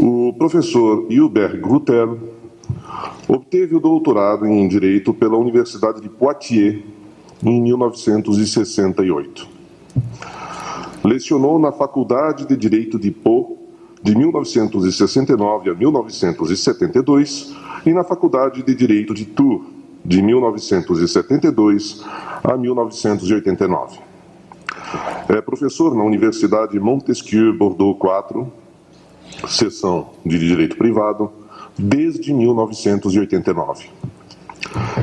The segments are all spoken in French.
O professor Hubert Grutel obteve o doutorado em Direito pela Universidade de Poitiers em 1968. Lecionou na Faculdade de Direito de Pau de 1969 a 1972 e na Faculdade de Direito de Tours de 1972 a 1989. É professor na Universidade Montesquieu Bordeaux IV, seção de Direito Privado, desde 1989.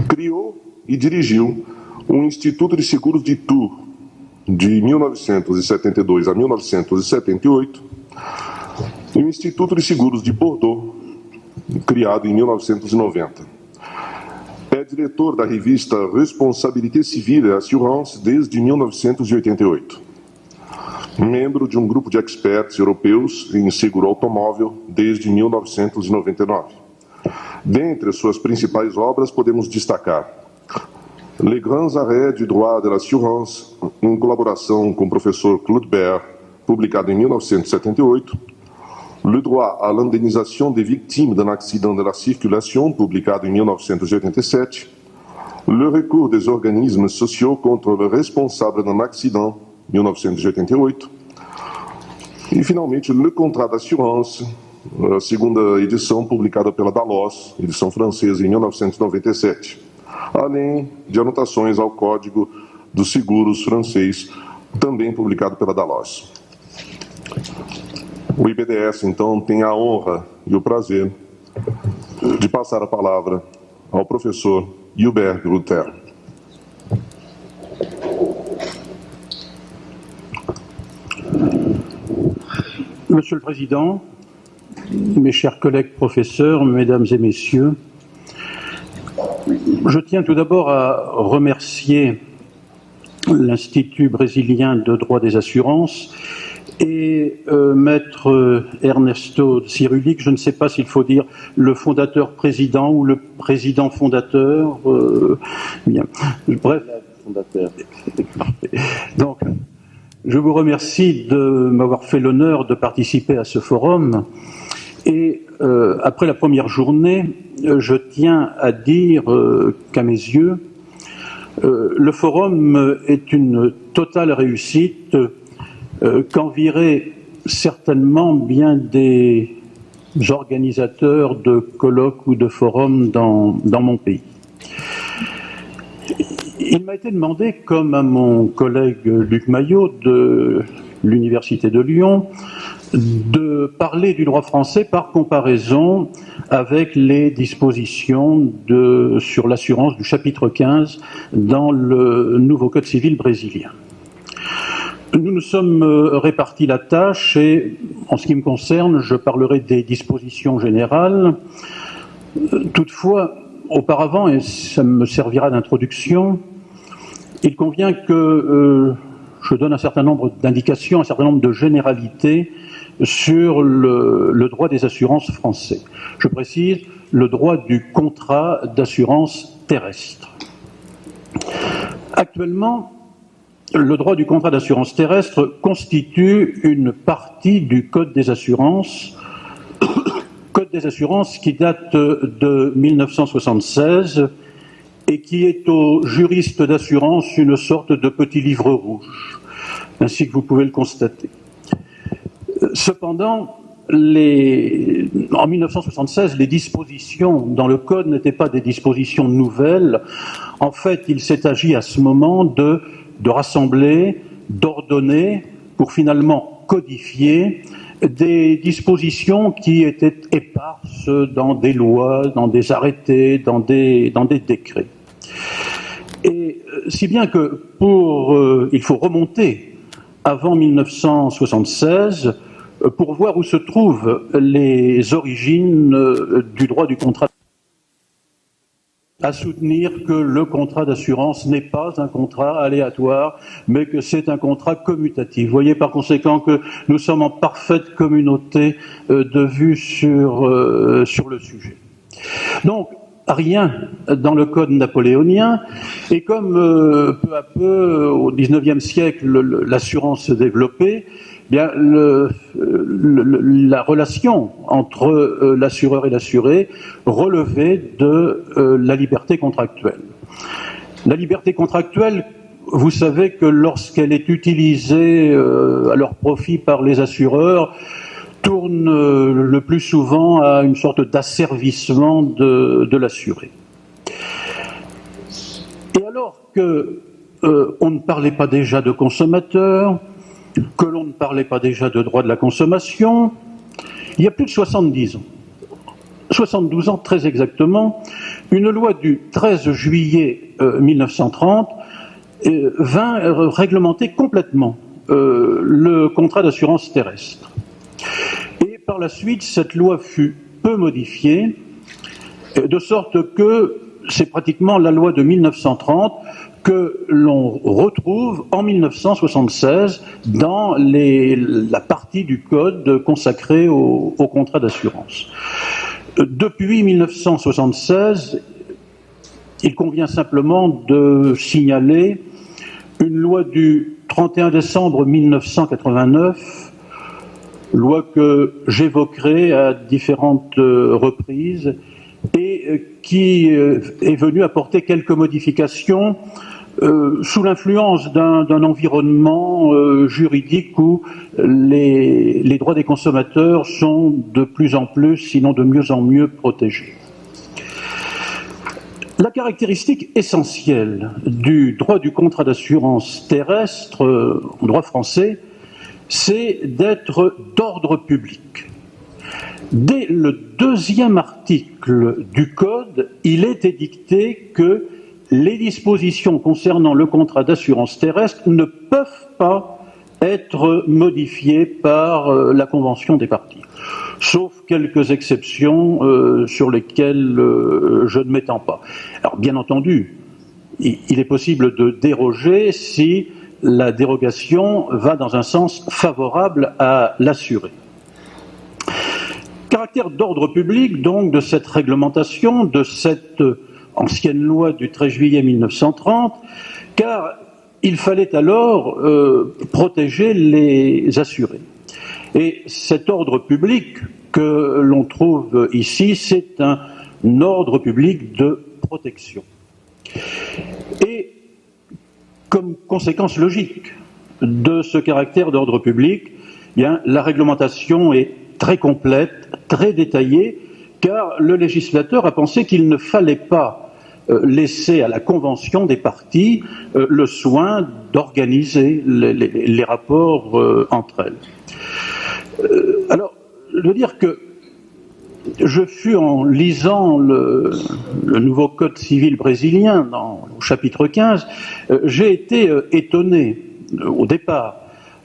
Criou e dirigiu o Instituto de Seguros de Tours de 1972 a 1978 e o Instituto de Seguros de Bordeaux, criado em 1990. É diretor da revista Responsabilité Civile et Assurance desde 1988. Membro de um grupo de experts europeus em seguro automóvel desde 1999. Dentre suas principais obras podemos destacar Les Grands Arrêts du Droit de l'Assurance, em colaboração com o professor Claude Bert, publicado em 1978, Le droit à l'indemnisation des victimes d'un accident de la circulation, publicado em 1987, Le recours des organismes sociaux contre le responsable d'un accident, 1988, e finalmente Le Contrat d'Assurance, a segunda edição publicada pela Dalloz, edição francesa, em 1997, além de anotações ao Código dos Seguros francês, também publicado pela Dalloz. O IBDS, então, tem a honra e o prazer de passar a palavra ao professor Hubert Grutel. Monsieur le Président, mes chers collègues professeurs, mesdames et messieurs, je tiens tout d'abord à remercier l'Institut brésilien de droit des assurances et maître Ernesto Cirulic, je ne sais pas s'il faut dire le fondateur-président ou le président-fondateur, bien, bref. Fondateur. Donc, je vous remercie de m'avoir fait l'honneur de participer à ce forum. Et après la première journée, je tiens à dire qu'à mes yeux, le forum est une totale réussite qu'envieraient certainement bien des organisateurs de colloques ou de forums dans mon pays. Il m'a été demandé, comme à mon collègue Luc Maillot de l'Université de Lyon, de parler du droit français par comparaison avec les dispositions sur l'assurance du chapitre 15 dans le nouveau Code civil brésilien. Nous nous sommes répartis la tâche et, en ce qui me concerne, je parlerai des dispositions générales. Toutefois, auparavant, et ça me servira d'introduction, il convient que je donne un certain nombre d'indications, un certain nombre de généralités sur le droit des assurances français. Je précise le droit du contrat d'assurance terrestre. Actuellement, le droit du contrat d'assurance terrestre constitue une partie du Code des assurances, Code des assurances qui date de 1976 et qui est aux juristes d'assurance une sorte de petit livre rouge, ainsi que vous pouvez le constater. Cependant, en 1976, les dispositions dans le Code n'étaient pas des dispositions nouvelles. En fait, il s'est agi à ce moment de rassembler, d'ordonner, pour finalement codifier des dispositions qui étaient éparses dans des lois, dans des arrêtés, dans des décrets. Et si bien que il faut remonter avant 1976 pour voir où se trouvent les origines du droit du contrat, à soutenir que le contrat d'assurance n'est pas un contrat aléatoire, mais que c'est un contrat commutatif. Vous voyez par conséquent que nous sommes en parfaite communauté de vues sur le sujet. Donc, rien dans le code napoléonien, et comme peu à peu, au XIXe siècle, l'assurance se développait, bien la relation entre l'assureur et l'assuré relevait de la liberté contractuelle. La liberté contractuelle, vous savez que lorsqu'elle est utilisée à leur profit par les assureurs, tourne le plus souvent à une sorte d'asservissement de l'assuré. Et alors que on ne parlait pas déjà de consommateurs, que l'on ne parlait pas déjà de droit de la consommation, il y a plus de 70 ans, 72 ans très exactement, une loi du 13 juillet 1930 vint réglementer complètement le contrat d'assurance terrestre. Et par la suite, cette loi fut peu modifiée, de sorte que c'est pratiquement la loi de 1930 que l'on retrouve en 1976 dans la partie du code consacrée au contrat d'assurance. Depuis 1976, il convient simplement de signaler une loi du 31 décembre 1989, loi que j'évoquerai à différentes reprises et qui est venue apporter quelques modifications sous l'influence d'un environnement juridique où les droits des consommateurs sont de plus en plus, sinon de mieux en mieux protégés. La caractéristique essentielle du droit du contrat d'assurance terrestre en droit français, c'est d'être d'ordre public. Dès le 2e article du Code, il est édicté que les dispositions concernant le contrat d'assurance terrestre ne peuvent pas être modifiées par la convention des parties, sauf quelques exceptions sur lesquelles je ne m'étends pas. Alors bien entendu, il est possible de déroger si la dérogation va dans un sens favorable à l'assuré. Caractère d'ordre public, donc, de cette réglementation, de cette ancienne loi du 13 juillet 1930, car il fallait alors protéger les assurés. Et cet ordre public que l'on trouve ici, c'est un ordre public de protection. Et comme conséquence logique de ce caractère d'ordre public, bien, la réglementation est très complète, très détaillée, car le législateur a pensé qu'il ne fallait pas laisser à la convention des parties le soin d'organiser les rapports entre elles. Alors, je veux dire que je fus, en lisant le nouveau Code civil brésilien, au chapitre 15, j'ai été étonné, au départ,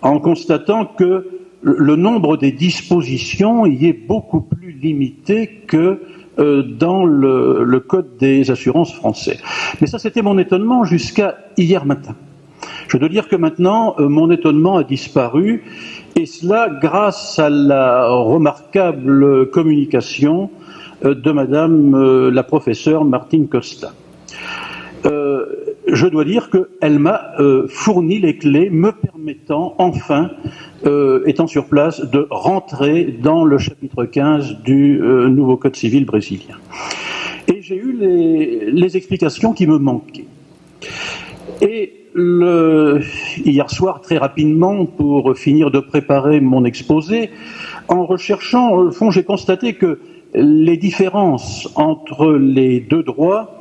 en constatant que le nombre des dispositions y est beaucoup plus limité que dans le Code des assurances français. Mais ça, c'était mon étonnement jusqu'à hier matin. Je dois dire que maintenant, mon étonnement a disparu, et cela grâce à la remarquable communication de Madame la professeure Martine Costa. Je dois dire qu'elle m'a fourni les clés me permettant enfin, étant sur place, de rentrer dans le chapitre 15 du nouveau Code civil brésilien. Et j'ai eu les explications qui me manquaient. Et hier soir, très rapidement, pour finir de préparer mon exposé, en recherchant, au fond, j'ai constaté que les différences entre les deux droits,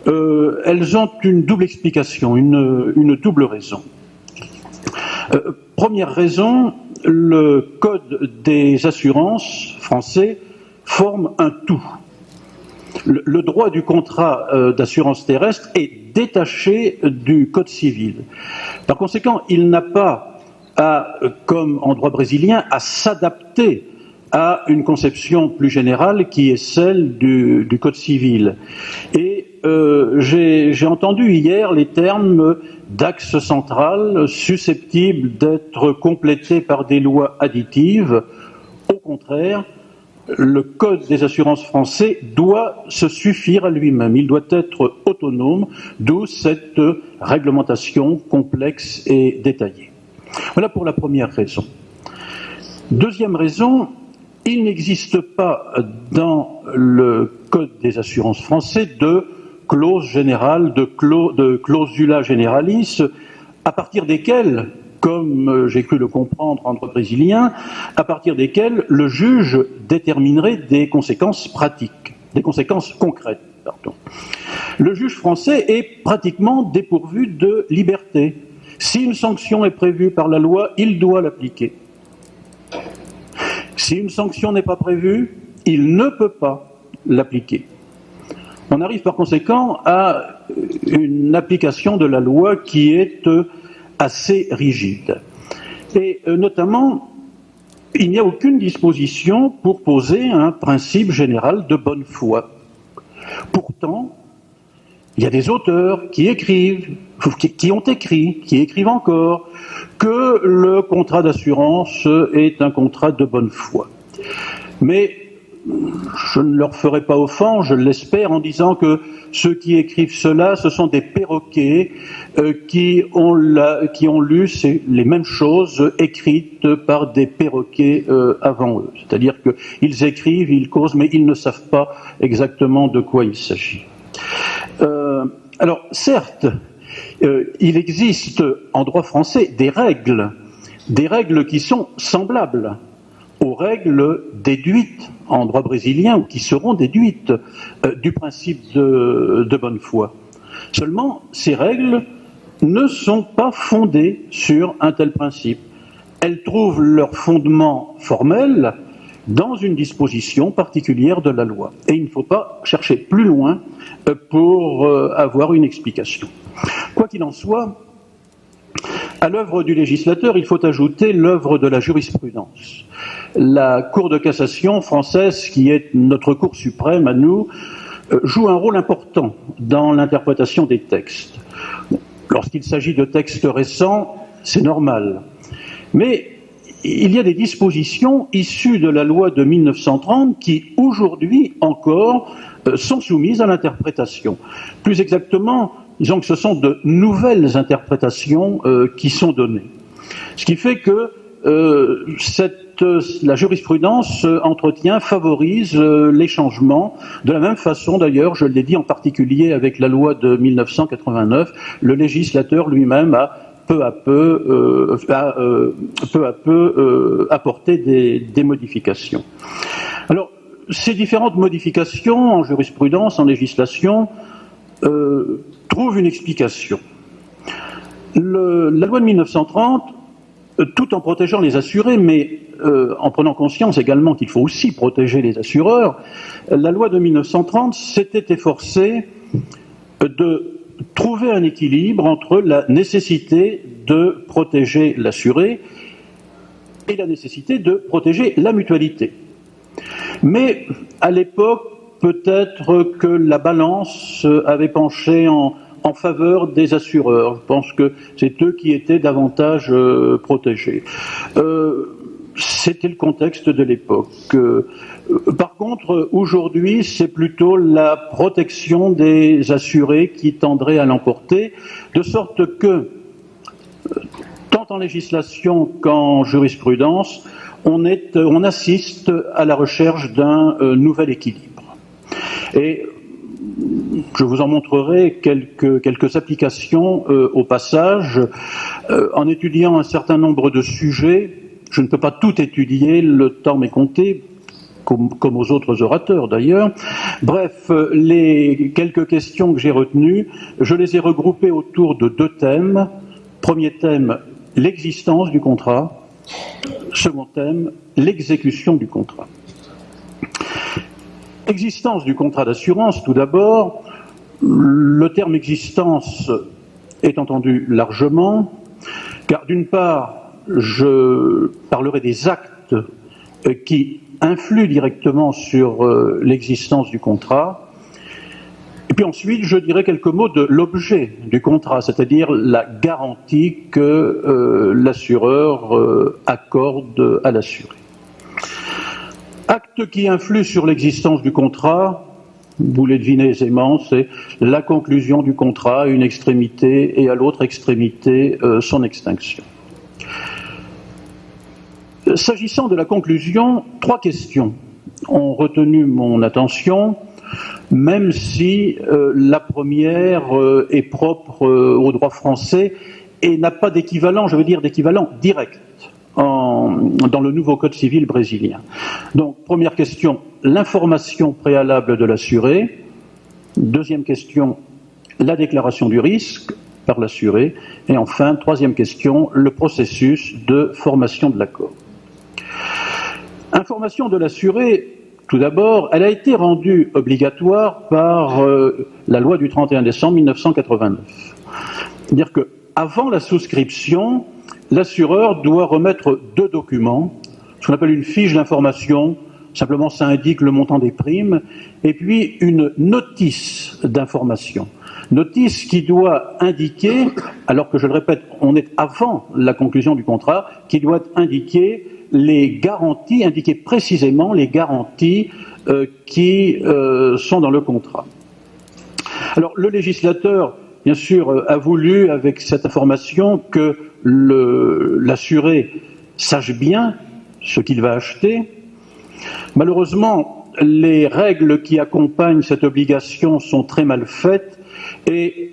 elles ont une double explication, une double raison. Première raison, le Code des assurances français forme un tout. Le droit du contrat d'assurance terrestre est détaché du Code civil. Par conséquent, il n'a pas comme en droit brésilien, à s'adapter à une conception plus générale qui est celle du Code civil. Et j'ai entendu hier les termes d'axe central susceptibles d'être complétés par des lois additives. Au contraire, le Code des assurances français doit se suffire à lui-même, il doit être autonome, d'où cette réglementation complexe et détaillée. Voilà pour la première raison. Deuxième raison, il n'existe pas dans le Code des assurances français de clause générale, de clausula generalis, à partir desquelles, comme j'ai cru le comprendre en droit brésilien, à partir desquelles le juge déterminerait des conséquences pratiques, des conséquences concrètes. Pardon. Le juge français est pratiquement dépourvu de liberté. Si une sanction est prévue par la loi, il doit l'appliquer. Si une sanction n'est pas prévue, il ne peut pas l'appliquer. On arrive par conséquent à une application de la loi qui est assez rigide. Et notamment, il n'y a aucune disposition pour poser un principe général de bonne foi. Pourtant, il y a des auteurs qui écrivent, qui ont écrit, qui écrivent encore, que le contrat d'assurance est un contrat de bonne foi. Mais je ne leur ferai pas offense, je l'espère, en disant que ceux qui écrivent cela, ce sont des perroquets qui ont lu les mêmes choses écrites par des perroquets avant eux. C'est-à-dire qu'ils écrivent, ils causent, mais ils ne savent pas exactement de quoi il s'agit. Alors, certes, il existe en droit français des règles qui sont semblables aux règles déduites en droit brésilien, ou qui seront déduites du principe de bonne foi. Seulement, ces règles ne sont pas fondées sur un tel principe. Elles trouvent leur fondement formel dans une disposition particulière de la loi. Et il ne faut pas chercher plus loin pour avoir une explication. Quoi qu'il en soit, à l'œuvre du législateur, il faut ajouter l'œuvre de la jurisprudence. La Cour de cassation française, qui est notre Cour suprême à nous, joue un rôle important dans l'interprétation des textes. Lorsqu'il s'agit de textes récents, c'est normal. Mais il y a des dispositions issues de la loi de 1930 qui, aujourd'hui encore, sont soumises à l'interprétation. Plus exactement, disons que ce sont de nouvelles interprétations qui sont données. Ce qui fait que la jurisprudence favorise les changements. De la même façon, d'ailleurs, je l'ai dit en particulier avec la loi de 1989, le législateur lui-même a peu à peu apporté des modifications. Alors, ces différentes modifications en jurisprudence, en législation, trouvent une explication. La loi de 1930, tout en protégeant les assurés, mais en prenant conscience également qu'il faut aussi protéger les assureurs, la loi de 1930 s'était efforcée de trouver un équilibre entre la nécessité de protéger l'assuré et la nécessité de protéger la mutualité. Mais à l'époque, peut-être que la balance avait penché en faveur des assureurs. Je pense que c'est eux qui étaient davantage protégés. C'était le contexte de l'époque. Par contre, aujourd'hui, c'est plutôt la protection des assurés qui tendrait à l'emporter, de sorte que, tant en législation qu'en jurisprudence, on assiste à la recherche d'un nouvel équilibre. Et je vous en montrerai quelques applications au passage. En étudiant un certain nombre de sujets, je ne peux pas tout étudier, le temps m'est compté, comme aux autres orateurs d'ailleurs. Bref, les quelques questions que j'ai retenues, je les ai regroupées autour de deux thèmes. Premier thème, l'existence du contrat. Second thème, l'exécution du contrat. Existence du contrat d'assurance, tout d'abord. Le terme existence est entendu largement, car d'une part, je parlerai des actes qui influent directement sur l'existence du contrat, et puis ensuite, je dirai quelques mots de l'objet du contrat, c'est-à-dire la garantie que l'assureur accorde à l'assuré. Acte Ce qui influe sur l'existence du contrat, vous les devinez aisément, c'est la conclusion du contrat à une extrémité et à l'autre extrémité son extinction. S'agissant de la conclusion, 3 questions ont retenu mon attention, même si la première est propre au droit français et n'a pas d'équivalent, je veux dire d'équivalent direct dans le nouveau Code civil brésilien. Donc, première question, l'information préalable de l'assuré. Deuxième question, la déclaration du risque par l'assuré. Et enfin, troisième question, le processus de formation de l'accord. Information de l'assuré, tout d'abord, elle a été rendue obligatoire par la loi du 31 décembre 1989. C'est-à-dire qu'avant la souscription, l'assureur doit remettre 2 documents, ce qu'on appelle une fiche d'information, simplement ça indique le montant des primes, et puis une notice d'information. Notice qui doit indiquer, alors que je le répète, on est avant la conclusion du contrat, qui doit indiquer les garanties, indiquer précisément les garanties qui sont dans le contrat. Alors le législateur, bien sûr, a voulu, avec cette information, que l'assuré sache bien ce qu'il va acheter. Malheureusement, les règles qui accompagnent cette obligation sont très mal faites et,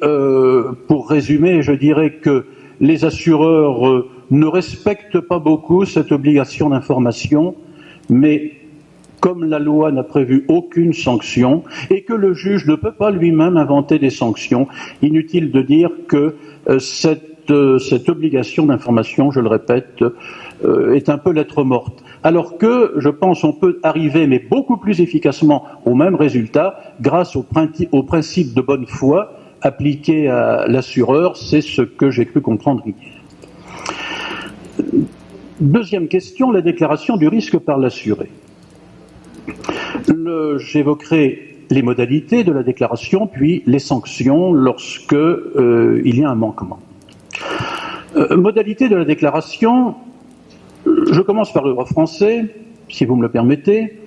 pour résumer, je dirais que les assureurs ne respectent pas beaucoup cette obligation d'information, mais comme la loi n'a prévu aucune sanction et que le juge ne peut pas lui-même inventer des sanctions, inutile de dire que cette obligation d'information, je le répète, est un peu lettre morte. Alors que, je pense, on peut arriver, mais beaucoup plus efficacement, au même résultat, grâce au principe de bonne foi appliqué à l'assureur, c'est ce que j'ai cru comprendre hier. Deuxième question, la déclaration du risque par l'assuré. J'évoquerai les modalités de la déclaration, puis les sanctions lorsque il y a un manquement. Modalité de la déclaration, je commence par le droit français, si vous me le permettez,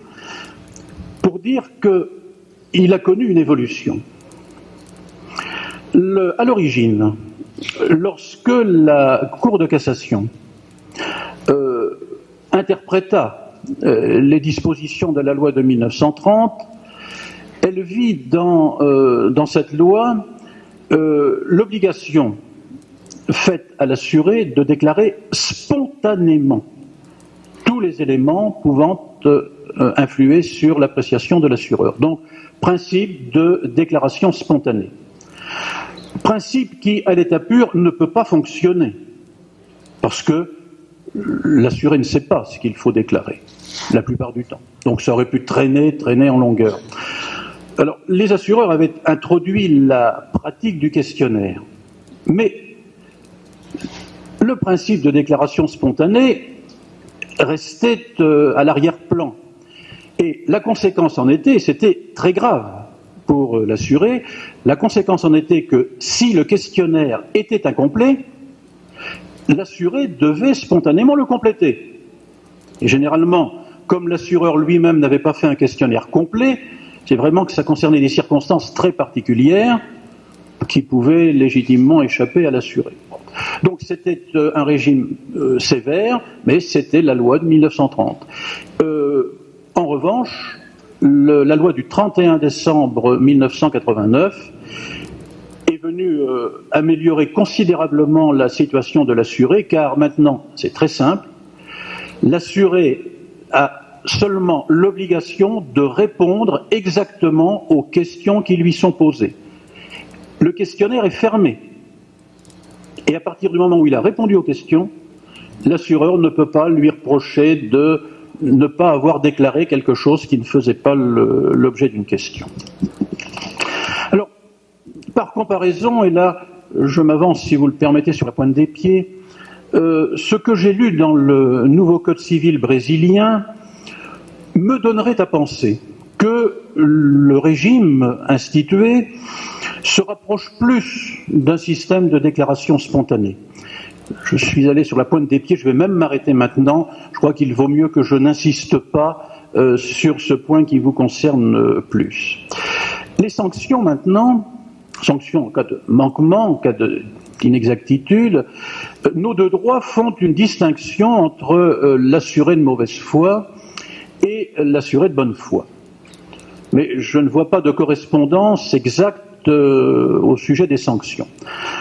pour dire qu'il a connu une évolution. À l'origine, lorsque la Cour de cassation interpréta les dispositions de la loi de 1930, elle vit dans cette loi l'obligation faite à l'assuré de déclarer spontanément tous les éléments pouvant influer sur l'appréciation de l'assureur. Donc, principe de déclaration spontanée. Principe qui, à l'état pur, ne peut pas fonctionner, parce que l'assuré ne sait pas ce qu'il faut déclarer, la plupart du temps. Donc ça aurait pu traîner en longueur. Alors, les assureurs avaient introduit la pratique du questionnaire, mais le principe de déclaration spontanée restait à l'arrière-plan. Et la conséquence en était, c'était très grave pour l'assuré, la conséquence en était que si le questionnaire était incomplet, l'assuré devait spontanément le compléter. Et généralement, comme l'assureur lui-même n'avait pas fait un questionnaire complet, c'est vraiment que ça concernait des circonstances très particulières qui pouvaient légitimement échapper à l'assuré. Donc c'était un régime sévère, mais c'était la loi de 1930. En revanche, la loi du 31 décembre 1989 est venue améliorer considérablement la situation de l'assuré, car maintenant, c'est très simple, l'assuré a seulement l'obligation de répondre exactement aux questions qui lui sont posées. Le questionnaire est fermé. Et à partir du moment où il a répondu aux questions, l'assureur ne peut pas lui reprocher de ne pas avoir déclaré quelque chose qui ne faisait pas l'objet d'une question. Alors, par comparaison, et là je m'avance si vous le permettez sur la pointe des pieds, ce que j'ai lu dans le nouveau Code civil brésilien me donnerait à penser que le régime institué se rapproche plus d'un système de déclaration spontanée, Je suis allé sur la pointe des pieds, je vais même m'arrêter maintenant. Je crois qu'il vaut mieux que je n'insiste pas sur ce point qui vous concerne plus. Les sanctions maintenant, sanctions en cas de manquement, en cas d'inexactitude, nos deux droits font une distinction entre l'assuré de mauvaise foi et l'assuré de bonne foi. Mais je ne vois pas de correspondance exacte au sujet des sanctions.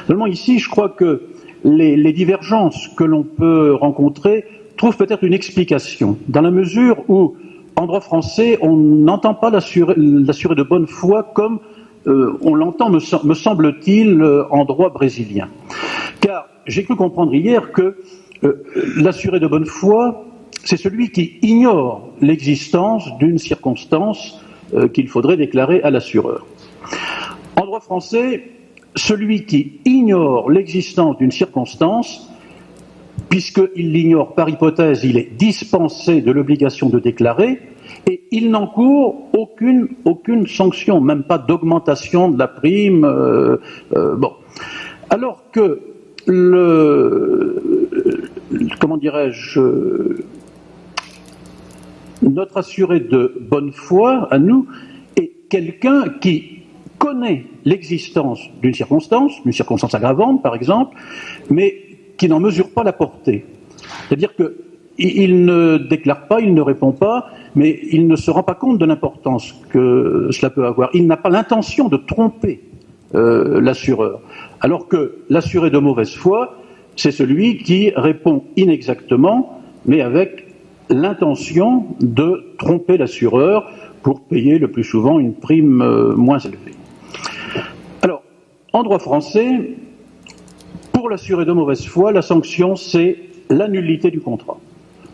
Seulement ici, je crois que les divergences que l'on peut rencontrer trouvent peut-être une explication, dans la mesure où, en droit français, on n'entend pas l'assuré de bonne foi comme on l'entend, me semble-t-il, en droit brésilien. Car j'ai cru comprendre hier que l'assuré de bonne foi, c'est celui qui ignore l'existence d'une circonstance qu'il faudrait déclarer à l'assureur. En droit français, celui qui ignore l'existence d'une circonstance, puisqu'il l'ignore par hypothèse, il est dispensé de l'obligation de déclarer, et il n'encourt aucune sanction, même pas d'augmentation de la prime. Bon. Alors que notre assuré de bonne foi, à nous, est quelqu'un qui connaît l'existence d'une circonstance aggravante, par exemple, mais qui n'en mesure pas la portée. C'est-à-dire qu'il ne déclare pas, il ne répond pas, mais il ne se rend pas compte de l'importance que cela peut avoir. Il n'a pas l'intention de tromper l'assureur. Alors que l'assuré de mauvaise foi, c'est celui qui répond inexactement, mais avec l'intention de tromper l'assureur pour payer le plus souvent une prime moins élevée. Alors, en droit français, pour l'assuré de mauvaise foi, la sanction, c'est la nullité du contrat,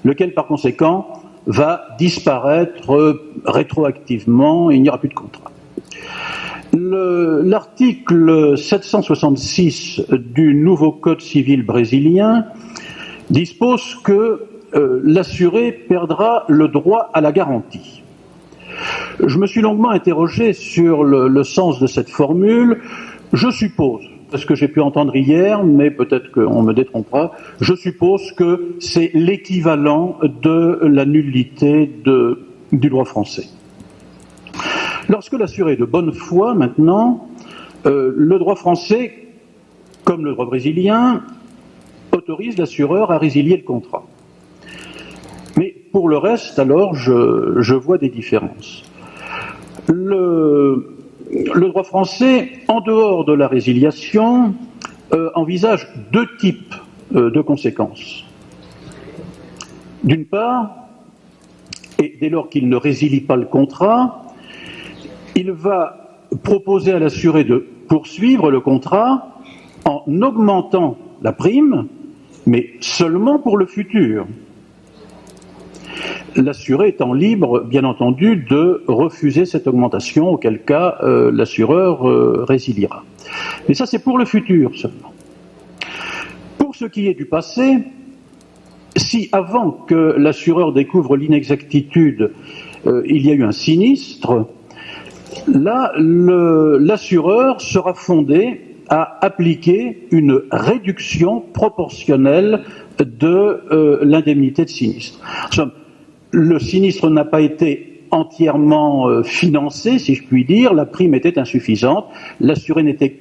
lequel, par conséquent, va disparaître rétroactivement et il n'y aura plus de contrat. L'article 766 du nouveau Code civil brésilien dispose que l'assuré perdra le droit à la garantie. Je me suis longuement interrogé sur le sens de cette formule. Je suppose, parce que j'ai pu entendre hier, mais peut-être qu'on me détrompera, je suppose que c'est l'équivalent de la nullité du droit français. Lorsque l'assuré est de bonne foi, maintenant, le droit français, comme le droit brésilien, autorise l'assureur à résilier le contrat. Mais pour le reste, alors, je vois des différences. Le droit français, en dehors de la résiliation, envisage deux types de conséquences. D'une part, et dès lors qu'il ne résilie pas le contrat, il va proposer à l'assuré de poursuivre le contrat en augmentant la prime, mais seulement pour le futur. L'assuré étant libre, bien entendu, de refuser cette augmentation, auquel cas l'assureur résiliera. Mais ça, c'est pour le futur seulement. Pour ce qui est du passé, si avant que l'assureur découvre l'inexactitude, il y a eu un sinistre, là, l'assureur sera fondé à appliquer une réduction proportionnelle de l'indemnité de sinistre. Le sinistre n'a pas été entièrement financé, si je puis dire, la prime était insuffisante, l'assuré n'était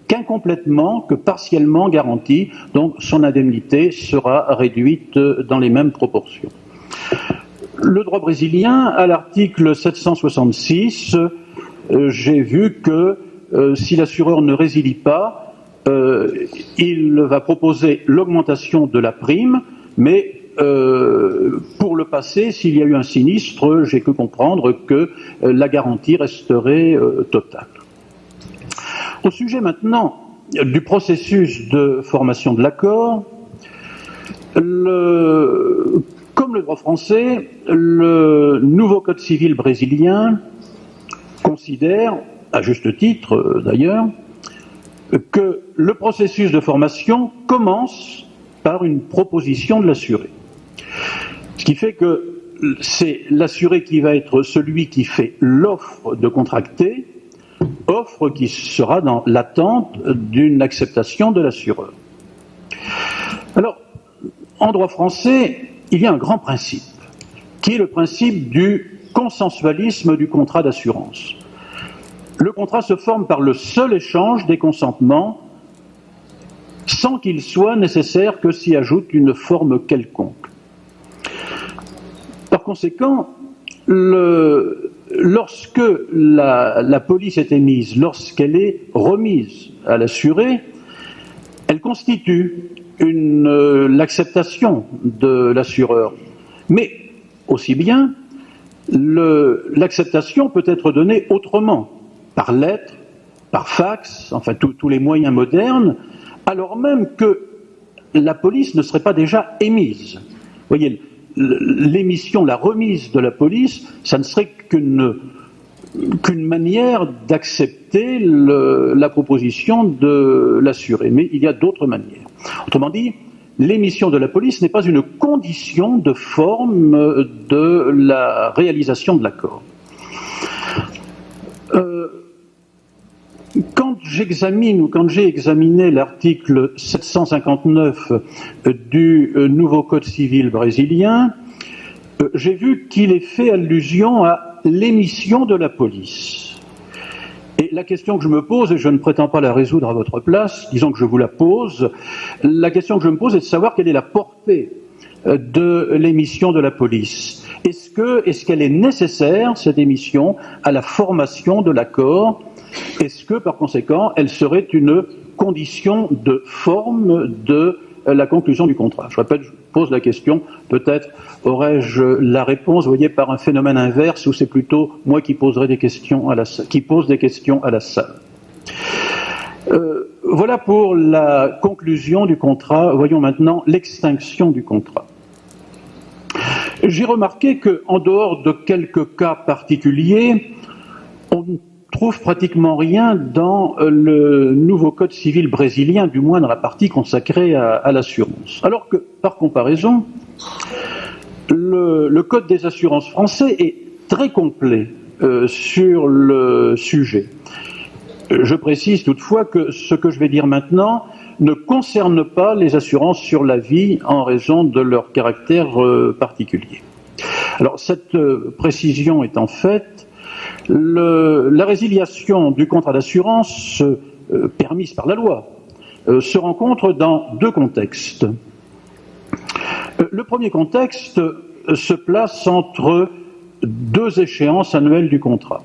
qu'incomplètement, que partiellement garanti, donc son indemnité sera réduite dans les mêmes proportions. Le droit brésilien, à l'article 766, j'ai vu que si l'assureur ne résilie pas, il va proposer l'augmentation de la prime, mais pour le passé, s'il y a eu un sinistre, j'ai pu comprendre que la garantie resterait totale. Au sujet maintenant du processus de formation de l'accord, comme le droit français, le nouveau Code civil brésilien considère, à juste titre d'ailleurs, que le processus de formation commence par une proposition de l'assuré. Ce qui fait que c'est l'assuré qui va être celui qui fait l'offre de contracter, offre qui sera dans l'attente d'une acceptation de l'assureur. Alors, en droit français, il y a un grand principe, qui est le principe du consensualisme du contrat d'assurance. Le contrat se forme par le seul échange des consentements, sans qu'il soit nécessaire que s'y ajoute une forme quelconque. Par conséquent, lorsque la police est émise, lorsqu'elle est remise à l'assuré, elle constitue l'acceptation de l'assureur. Mais aussi bien, l'acceptation peut être donnée autrement, par lettre, par fax, enfin tous les moyens modernes, alors même que la police ne serait pas déjà émise. Vous voyez, l'émission, la remise de la police, ça ne serait qu'une manière d'accepter la proposition de l'assuré. Mais il y a d'autres manières. Autrement dit, l'émission de la police n'est pas une condition de forme de la réalisation de l'accord. Quand j'ai examiné l'article 759 du nouveau Code civil brésilien, j'ai vu qu'il est fait allusion à l'émission de la police. Et la question que je me pose, et je ne prétends pas la résoudre à votre place, disons que je vous la pose, la question que je me pose est de savoir quelle est la portée de l'émission de la police. Est-ce qu'elle est nécessaire, cette émission, à la formation de l'accord ? Est-ce que, par conséquent, elle serait une condition de forme de la conclusion du contrat ? Je répète, je pose la question, peut-être aurais-je la réponse, vous voyez, par un phénomène inverse, où c'est plutôt moi qui poserai des questions qui pose des questions à la salle. Voilà pour la conclusion du contrat. Voyons maintenant l'extinction du contrat. J'ai remarqué qu'en dehors de quelques cas particuliers, on ne trouve pratiquement rien dans le nouveau Code civil brésilien, du moins dans la partie consacrée à l'assurance. Alors que, par comparaison, le Code des assurances français est très complet sur le sujet. Je précise toutefois que ce que je vais dire maintenant ne concerne pas les assurances sur la vie en raison de leur caractère particulier. Alors, cette précision étant faite, la résiliation du contrat d'assurance permise par la loi se rencontre dans deux contextes. Le premier contexte se place entre deux échéances annuelles du contrat.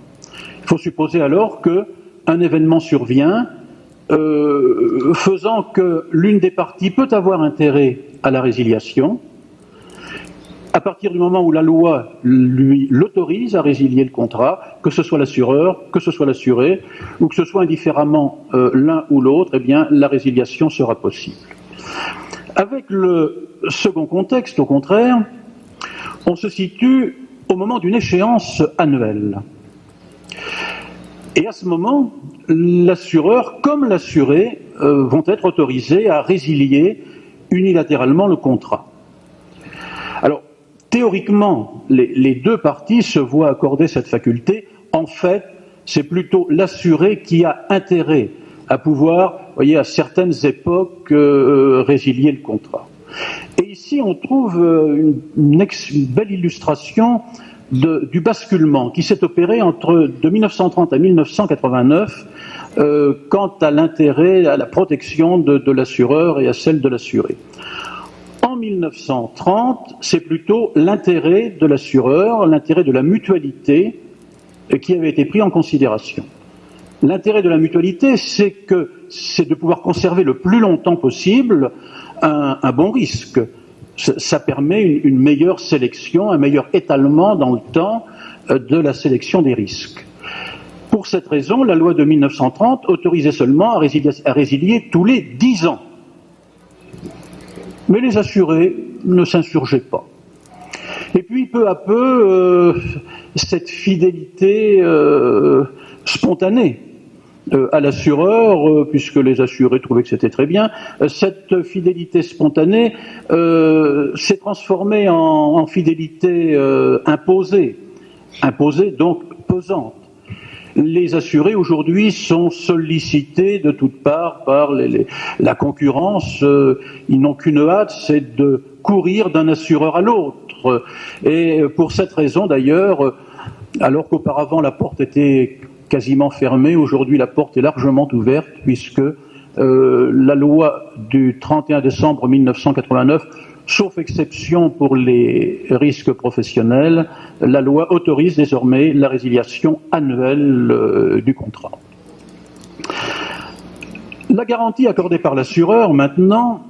Il faut supposer alors qu'un événement survient faisant que l'une des parties peut avoir intérêt à la résiliation. À partir du moment où la loi l'autorise à résilier le contrat, que ce soit l'assureur, que ce soit l'assuré, ou que ce soit indifféremment l'un ou l'autre, eh bien, la résiliation sera possible. Avec le second contexte, au contraire, on se situe au moment d'une échéance annuelle. Et à ce moment, l'assureur comme l'assuré vont être autorisés à résilier unilatéralement le contrat. Alors, théoriquement, les deux parties se voient accorder cette faculté. En fait, c'est plutôt l'assuré qui a intérêt à pouvoir, voyez, à certaines époques, résilier le contrat. Et ici, on trouve une belle illustration du basculement qui s'est opéré de 1930 à 1989 quant à l'intérêt, à la protection de l'assureur et à celle de l'assuré. En 1930, c'est plutôt l'intérêt de l'assureur, l'intérêt de la mutualité qui avait été pris en considération. L'intérêt de la mutualité, c'est de pouvoir conserver le plus longtemps possible un bon risque. Ça permet une meilleure sélection, un meilleur étalement dans le temps de la sélection des risques. Pour cette raison, la loi de 1930 autorisait seulement à résilier tous les 10 ans. Mais les assurés ne s'insurgeaient pas. Et puis, peu à peu, cette fidélité spontanée à l'assureur, puisque les assurés trouvaient que c'était très bien, cette fidélité spontanée s'est transformée en fidélité imposée donc pesante. les assurés aujourd'hui sont sollicités de toutes parts par la concurrence. Ils n'ont qu'une hâte, c'est de courir d'un assureur à l'autre. Et pour cette raison d'ailleurs, alors qu'auparavant la porte était quasiment fermée, aujourd'hui la porte est largement ouverte puisque la loi du 31 décembre 1989, sauf exception pour les risques professionnels, la loi autorise désormais la résiliation annuelle du contrat. La garantie accordée par l'assureur, maintenant,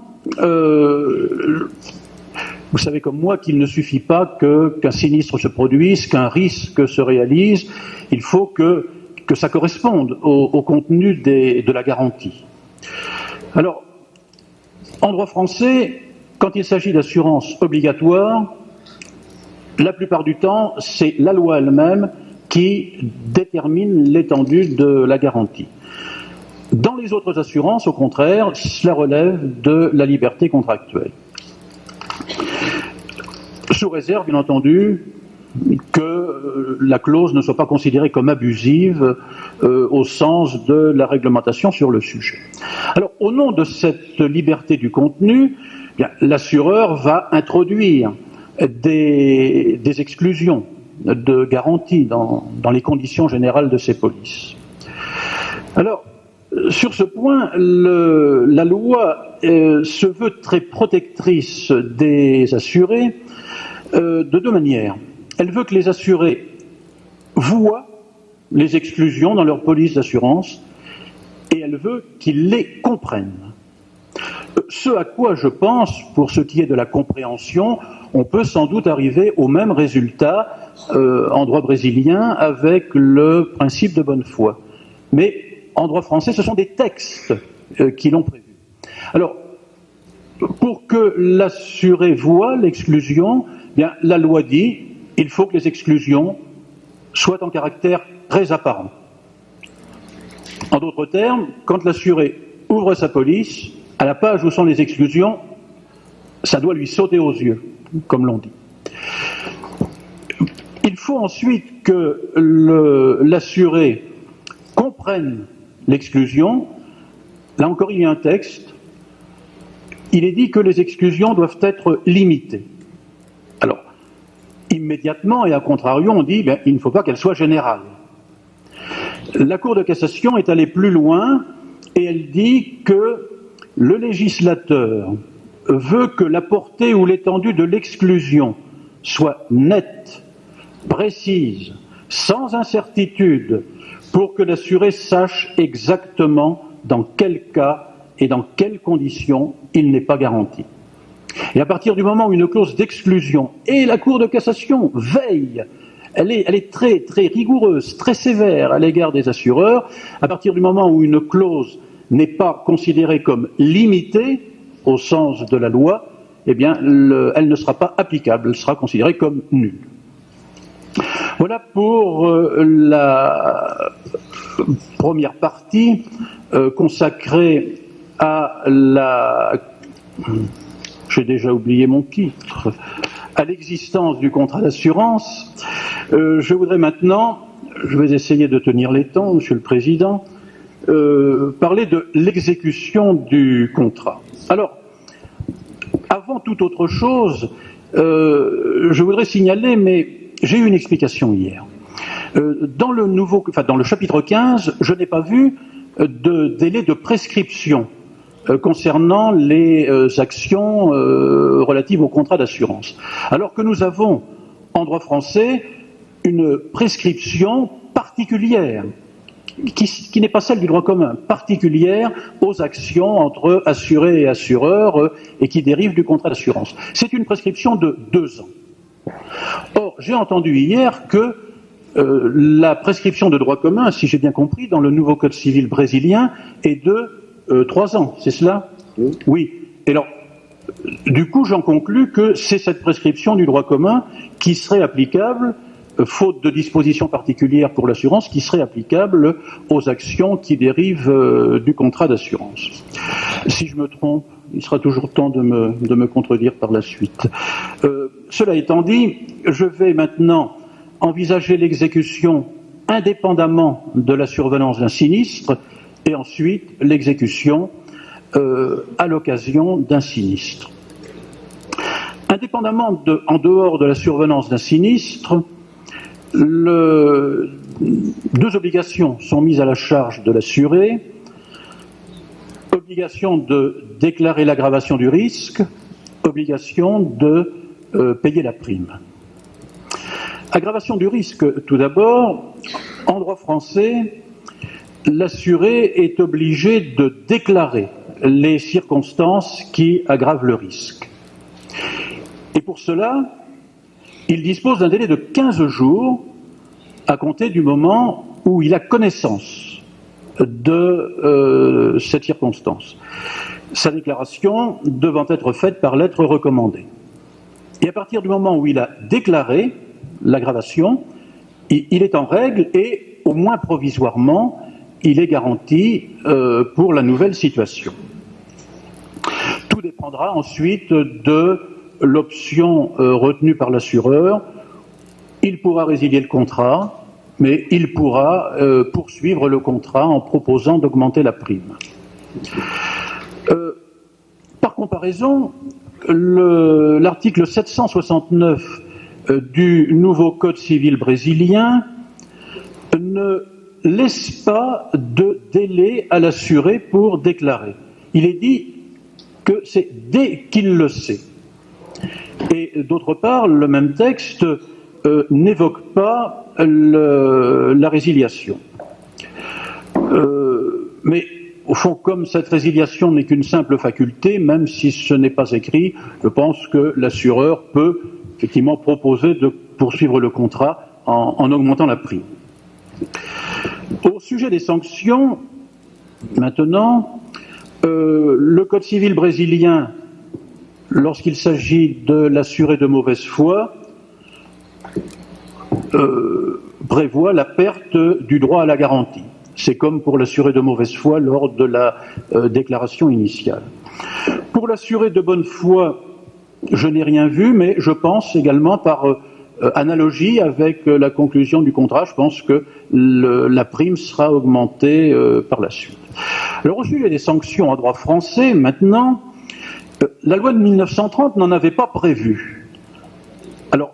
vous savez comme moi qu'il ne suffit pas qu'un sinistre se produise, qu'un risque se réalise, il faut que ça corresponde au contenu de la garantie. Alors, en droit français, quand il s'agit d'assurance obligatoire, la plupart du temps, c'est la loi elle-même qui détermine l'étendue de la garantie. Dans les autres assurances, au contraire, cela relève de la liberté contractuelle. Sous réserve, bien entendu, que la clause ne soit pas considérée comme abusive au sens de la réglementation sur le sujet. Alors, au nom de cette liberté du contenu, l'assureur va introduire des exclusions de garantie dans les conditions générales de ces polices. Alors, sur ce point, la loi se veut très protectrice des assurés de deux manières. Elle veut que les assurés voient les exclusions dans leur police d'assurance et elle veut qu'ils les comprennent. Ce à quoi je pense, pour ce qui est de la compréhension, on peut sans doute arriver au même résultat en droit brésilien avec le principe de bonne foi. Mais en droit français, ce sont des textes qui l'ont prévu. Alors, pour que l'assuré voie l'exclusion, bien, la loi dit il faut que les exclusions soient en caractère très apparent. En d'autres termes, quand l'assuré ouvre sa police, à la page où sont les exclusions, ça doit lui sauter aux yeux, comme l'on dit. Il faut ensuite que l'assuré comprenne l'exclusion. Là encore, il y a un texte. Il est dit que les exclusions doivent être limitées. Alors, immédiatement et à contrario, on dit il ne faut pas qu'elles soient générales. La Cour de cassation est allée plus loin et elle dit que le législateur veut que la portée ou l'étendue de l'exclusion soit nette, précise, sans incertitude, pour que l'assuré sache exactement dans quel cas et dans quelles conditions il n'est pas garanti. Et à partir du moment où une clause d'exclusion, et la Cour de cassation veille, elle est très, très rigoureuse, très sévère à l'égard des assureurs, à partir du moment où une clause n'est pas considérée comme limitée au sens de la loi, eh bien, elle ne sera pas applicable, elle sera considérée comme nulle. Voilà pour la première partie consacrée à j'ai déjà oublié mon titre, à l'existence du contrat d'assurance. Je voudrais maintenant, je vais essayer de tenir les temps, Monsieur le Président, parler de l'exécution du contrat. Alors, avant toute autre chose, je voudrais signaler, mais j'ai eu une explication hier. Dans le chapitre 15, je n'ai pas vu de délai de prescription concernant les actions relatives au contrat d'assurance. Alors que nous avons, en droit français, une prescription particulière, qui n'est pas celle du droit commun, particulière aux actions entre assurés et assureurs et qui dérive du contrat d'assurance. C'est une prescription de 2 ans. Or, j'ai entendu hier que la prescription de droit commun, si j'ai bien compris, dans le nouveau code civil brésilien, est de 3 ans, c'est cela ? Oui. Et alors, du coup, j'en conclus que c'est cette prescription du droit commun qui serait applicable, faute de dispositions particulières pour l'assurance, qui serait applicable aux actions qui dérivent du contrat d'assurance. Si je me trompe, il sera toujours temps de me contredire par la suite. Cela étant dit, je vais maintenant envisager l'exécution indépendamment de la survenance d'un sinistre, et ensuite l'exécution à l'occasion d'un sinistre. Indépendamment en dehors de la survenance d'un sinistre, deux obligations sont mises à la charge de l'assuré. Obligation de déclarer l'aggravation du risque, obligation de payer la prime. Aggravation du risque, tout d'abord, en droit français, l'assuré est obligé de déclarer les circonstances qui aggravent le risque. Et pour cela, il dispose d'un délai de 15 jours à compter du moment où il a connaissance de cette circonstance. Sa déclaration devant être faite par lettre recommandée. Et à partir du moment où il a déclaré l'aggravation, il est en règle et, au moins provisoirement, il est garanti pour la nouvelle situation. Tout dépendra ensuite de l'option retenue par l'assureur. Il pourra résilier le contrat, mais il pourra poursuivre le contrat en proposant d'augmenter la prime. Par comparaison, l'article 769 du nouveau Code civil brésilien ne laisse pas de délai à l'assuré pour déclarer. Il est dit que c'est dès qu'il le sait. Et d'autre part, le même texte n'évoque pas la résiliation. Mais au fond, comme cette résiliation n'est qu'une simple faculté, même si ce n'est pas écrit, je pense que l'assureur peut effectivement proposer de poursuivre le contrat en augmentant la prime. Au sujet des sanctions, maintenant, le Code civil brésilien, lorsqu'il s'agit de l'assuré de mauvaise foi, prévoit la perte du droit à la garantie. C'est comme pour l'assuré de mauvaise foi lors de la déclaration initiale. Pour l'assuré de bonne foi, je n'ai rien vu, mais je pense également par analogie avec la conclusion du contrat, je pense que la prime sera augmentée par la suite. Alors au sujet des sanctions en droit français, maintenant, la loi de 1930 n'en avait pas prévu. Alors,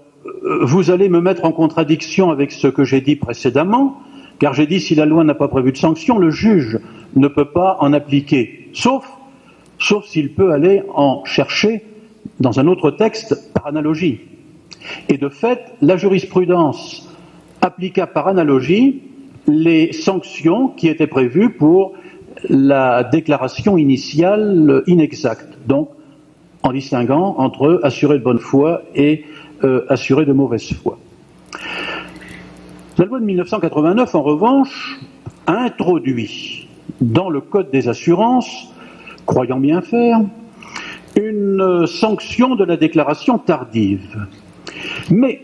vous allez me mettre en contradiction avec ce que j'ai dit précédemment, car j'ai dit si la loi n'a pas prévu de sanctions, le juge ne peut pas en appliquer, sauf s'il peut aller en chercher dans un autre texte par analogie. Et de fait, la jurisprudence appliqua par analogie les sanctions qui étaient prévues pour la déclaration initiale inexacte, donc en distinguant entre assuré de bonne foi et assuré de mauvaise foi. La loi de 1989, en revanche, a introduit dans le Code des assurances, croyant bien faire, une sanction de la déclaration tardive. Mais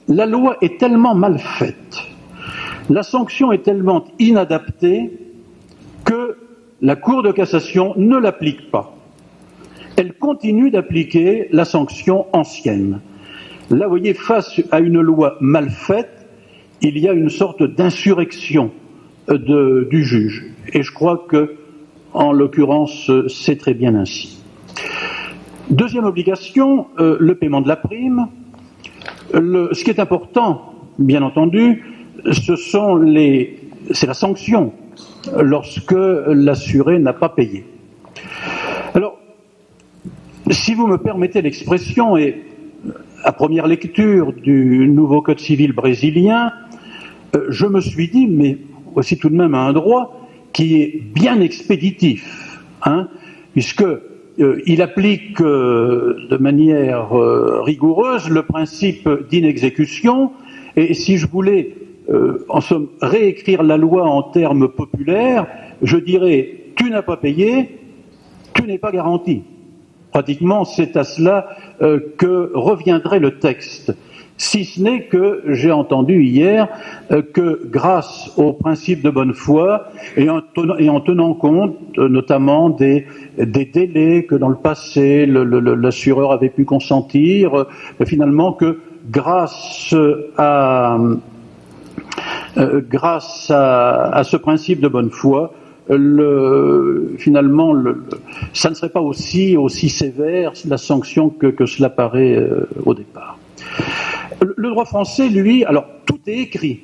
la loi est tellement mal faite, la sanction est tellement inadaptée que la Cour de cassation ne l'applique pas. Elle continue d'appliquer la sanction ancienne. Là, vous voyez, face à une loi mal faite, il y a une sorte d'insurrection du juge. Et je crois que, en l'occurrence, c'est très bien ainsi. Deuxième obligation, le paiement de la prime. Ce qui est important, bien entendu, c'est la sanction lorsque l'assuré n'a pas payé. Alors, si vous me permettez l'expression, et à première lecture du nouveau Code civil brésilien, je me suis dit, mais voici tout de même un droit qui est bien expéditif, puisqu'il applique de manière rigoureuse le principe d'inexécution, et si je voulais, en somme, réécrire la loi en termes populaires, je dirais, tu n'as pas payé, tu n'es pas garanti. Pratiquement, c'est à cela que reviendrait le texte. Si ce n'est que j'ai entendu hier que grâce au principe de bonne foi et en tenant compte notamment des délais que dans le passé l'assureur avait pu consentir, finalement que grâce à grâce à ce principe de bonne foi, finalement, ça ne serait pas aussi sévère la sanction que cela paraît au départ. Le droit français, lui, alors tout est écrit,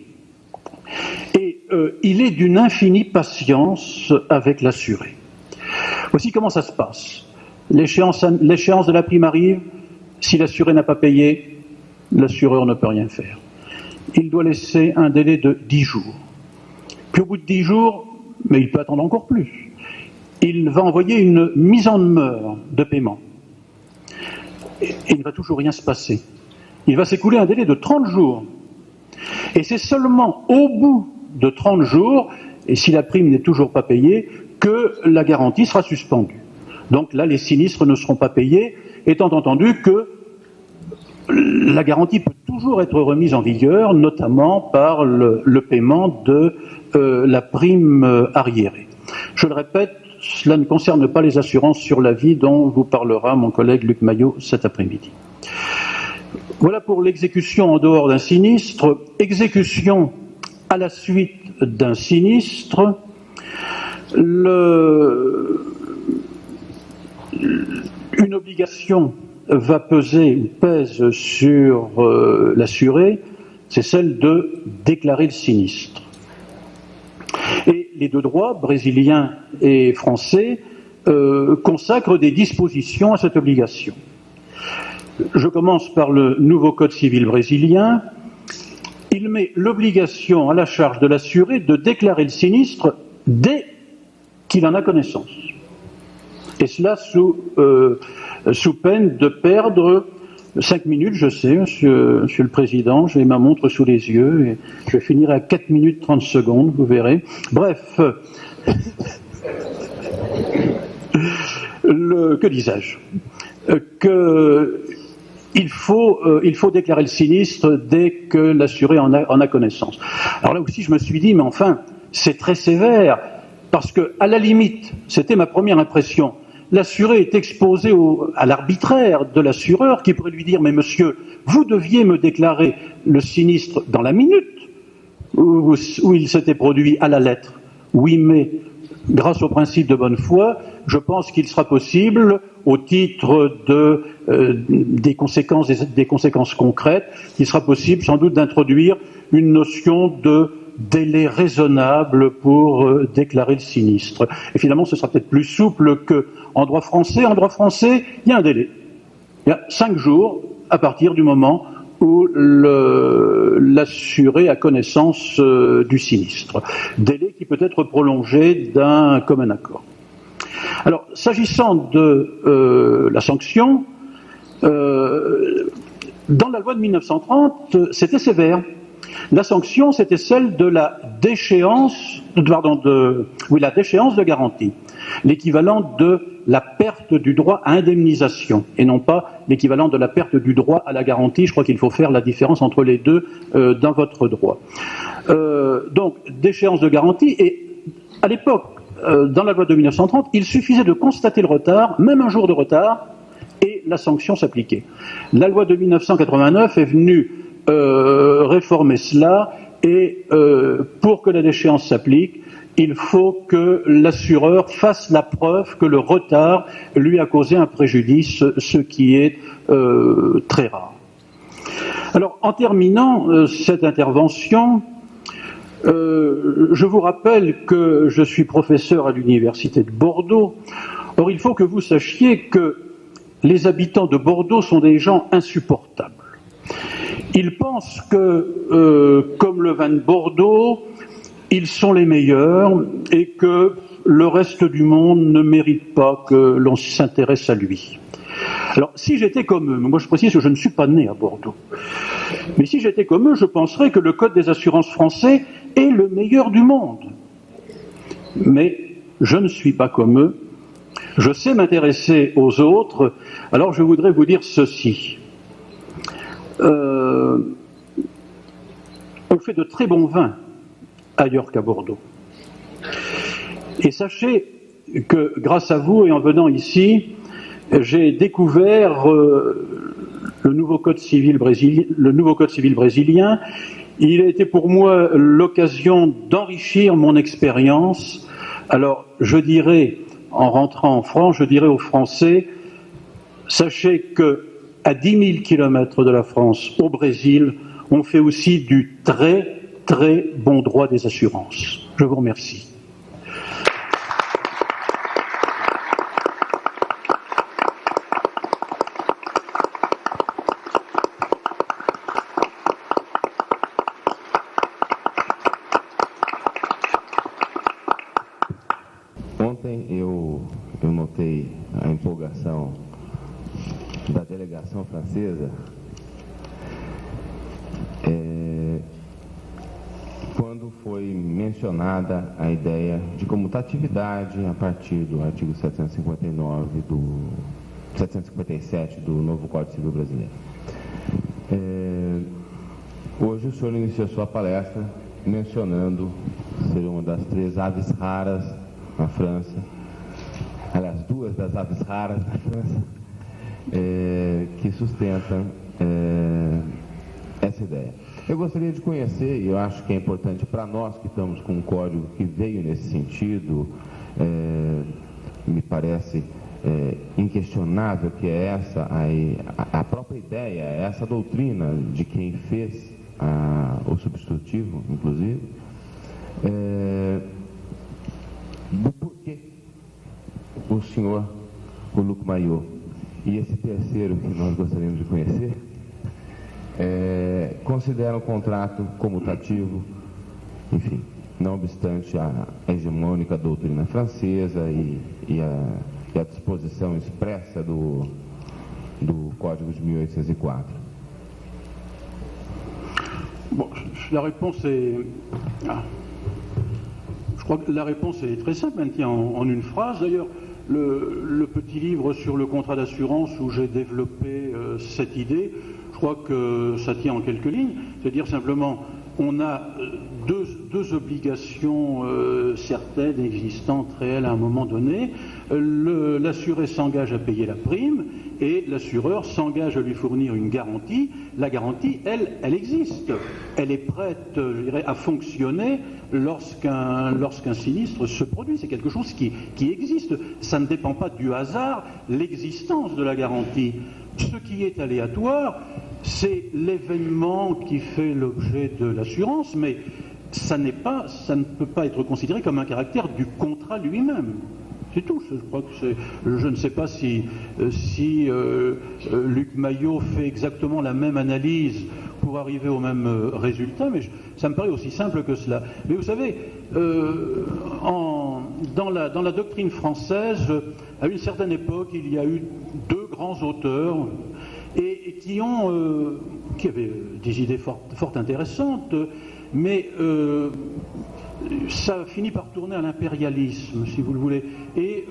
et il est d'une infinie patience avec l'assuré. Voici comment ça se passe. L'échéance de la prime arrive, si l'assuré n'a pas payé, l'assureur ne peut rien faire. Il doit laisser un délai de 10 jours. Puis au bout de 10 jours, mais il peut attendre encore plus, il va envoyer une mise en demeure de paiement. Et il ne va toujours rien se passer. Il va s'écouler un délai de 30 jours. Et c'est seulement au bout de 30 jours, et si la prime n'est toujours pas payée, que la garantie sera suspendue. Donc là, les sinistres ne seront pas payés, étant entendu que la garantie peut toujours être remise en vigueur, notamment par le paiement de la prime arriérée. Je le répète, cela ne concerne pas les assurances sur la vie dont vous parlera mon collègue Luc Maillot cet après-midi. Voilà pour l'exécution en dehors d'un sinistre. Exécution à la suite d'un sinistre. Une obligation pèse sur l'assuré, c'est celle de déclarer le sinistre. Et les deux droits, brésiliens et français, consacrent des dispositions à cette obligation. Je commence par le nouveau Code civil brésilien. Il met l'obligation à la charge de l'assuré de déclarer le sinistre dès qu'il en a connaissance. Et cela sous peine de perdre 5 minutes, je sais, monsieur le Président, j'ai ma montre sous les yeux, et je finirai à 4 minutes 30 secondes, vous verrez. Bref, que disais-je ? Il faut déclarer le sinistre dès que l'assuré en a connaissance. Alors là aussi, je me suis dit, mais enfin, c'est très sévère, parce que, à la limite, c'était ma première impression, l'assuré est exposé à l'arbitraire de l'assureur qui pourrait lui dire « Mais monsieur, vous deviez me déclarer le sinistre dans la minute où il s'était produit à la lettre. » Oui, mais grâce au principe de bonne foi, je pense qu'il sera possible, au titre des conséquences concrètes, il sera possible sans doute d'introduire une notion de délai raisonnable pour déclarer le sinistre. Et finalement, ce sera peut-être plus souple qu'en droit français. En droit français, il y a un délai. Il y a 5 jours à partir du moment où l'assuré a connaissance du sinistre. Délai qui peut être prolongé d'un commun accord. Alors, s'agissant de la sanction, dans la loi de 1930, c'était sévère. La sanction, c'était celle de la déchéance de garantie, l'équivalent de la perte du droit à indemnisation, et non pas l'équivalent de la perte du droit à la garantie. Je crois qu'il faut faire la différence entre les deux dans votre droit. Donc, déchéance de garantie, et à l'époque, dans la loi de 1930, il suffisait de constater le retard, même un jour de retard, et la sanction s'appliquait. La loi de 1989 est venue réformer cela, et pour que la déchéance s'applique, il faut que l'assureur fasse la preuve que le retard lui a causé un préjudice, ce qui est très rare. Alors, en terminant cette intervention, je vous rappelle que je suis professeur à l'université de Bordeaux. Or, il faut que vous sachiez que les habitants de Bordeaux sont des gens insupportables. Ils pensent que, comme le vin de Bordeaux, ils sont les meilleurs et que le reste du monde ne mérite pas que l'on s'intéresse à lui. Alors, si j'étais comme eux, moi je précise que je ne suis pas né à Bordeaux, mais si j'étais comme eux, je penserais que le Code des assurances français est le meilleur du monde. Mais je ne suis pas comme eux, je sais m'intéresser aux autres, alors je voudrais vous dire ceci. On fait de très bons vins ailleurs qu'à Bordeaux. Et sachez que grâce à vous et en venant ici, j'ai découvert le nouveau Code civil brésilien Il a été pour moi l'occasion d'enrichir mon expérience. Alors, je dirais, en rentrant en France, je dirais aux Français, sachez que à 10 000 kilomètres de la France, au Brésil, on fait aussi du très, très bon droit des assurances. Je vous remercie. Ontem eu notei a empolgação da delegação francesa quando foi mencionada a ideia de comutatividade a partir do artigo 757 do novo Código Civil brasileiro. Hoje o senhor iniciou sua palestra mencionando ser uma das 3 aves raras na França, aliás, 2 das aves raras na França, que sustentam essa ideia. Eu gostaria de conhecer, e eu acho que é importante para nós que estamos com um código que veio nesse sentido, me parece inquestionável que é essa a própria ideia, essa doutrina de quem fez o substitutivo, inclusive, do porquê o senhor, o Luc Mayot, e esse terceiro que nós gostaríamos de conhecer, consideram o contrato comutativo, enfim, não obstante a hegemônica doutrina francesa e a disposição expressa do Código de 1804. Bon, la réponse est... Je crois que la réponse est très simple, elle tient en une phrase. D'ailleurs, le petit livre sur le contrat d'assurance où j'ai développé cette idée, je crois que ça tient en quelques lignes. C'est-à-dire simplement, on a deux obligations certaines, existantes, réelles à un moment donné. L'assuré s'engage à payer la prime et l'assureur s'engage à lui fournir une garantie. La garantie, elle existe. Elle est prête, je dirais, à fonctionner lorsqu'un sinistre se produit. C'est quelque chose qui existe. Ça ne dépend pas du hasard, l'existence de la garantie. Ce qui est aléatoire, c'est l'événement qui fait l'objet de l'assurance, mais ça ne peut pas être considéré comme un caractère du contrat lui-même. C'est tout. Je crois que je ne sais pas si Luc Mayot fait exactement la même analyse pour arriver au même résultat, mais ça me paraît aussi simple que cela. Mais vous savez, dans la doctrine française, à une certaine époque, il y a eu 2 grands auteurs et qui avaient des idées fort intéressantes, mais ça finit par tourner à l'impérialisme, si vous le voulez. Et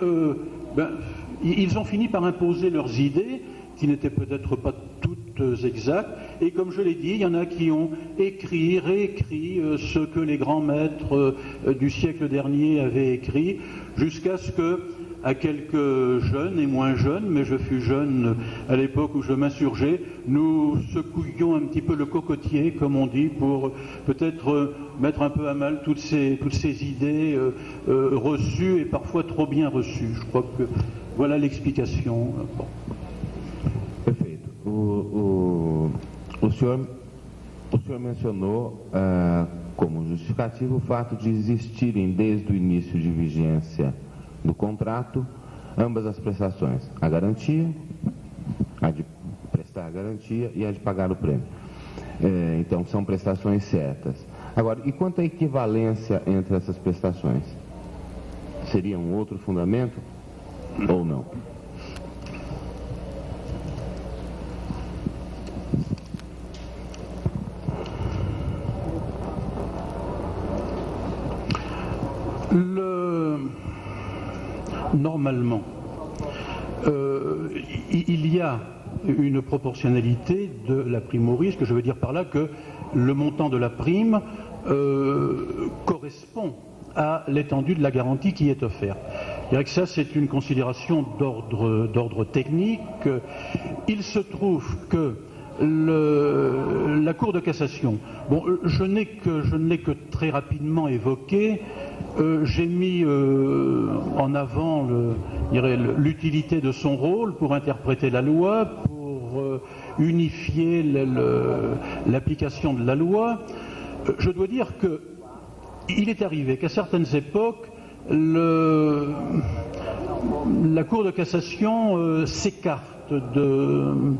ils ont fini par imposer leurs idées, qui n'étaient peut-être pas toutes exactes. Et comme je l'ai dit, il y en a qui ont écrit, réécrit ce que les grands maîtres du siècle dernier avaient écrit, jusqu'à ce que, à quelques jeunes et moins jeunes, mais je fus jeune à l'époque où je m'insurgeais, nous secouions un petit peu le cocotier, comme on dit, pour peut-être mettre un peu à mal toutes ces idées reçues et parfois trop bien reçues. Je crois que voilà l'explication. Bon. Perfeito. O senhor mencionou como justificativo o fato de existirem desde o início de vigência do contrato ambas as prestações, a garantia, a de prestar a garantia e a de pagar o prêmio. Então são prestações certas. Agora, e quanto à equivalência entre essas prestações? Seria um outro fundamento ou não? Normalement, il y a une proportionnalité de la prime au risque. Je veux dire par là que le montant de la prime correspond à l'étendue de la garantie qui est offerte. Je dirais que ça, c'est une considération d'ordre technique. Il se trouve que la Cour de cassation. Bon, je ne l'ai que très rapidement évoqué. J'ai mis en avant l'utilité de son rôle pour interpréter la loi, pour unifier l'application de la loi. Je dois dire qu'il est arrivé qu'à certaines époques, la Cour de cassation s'écarte de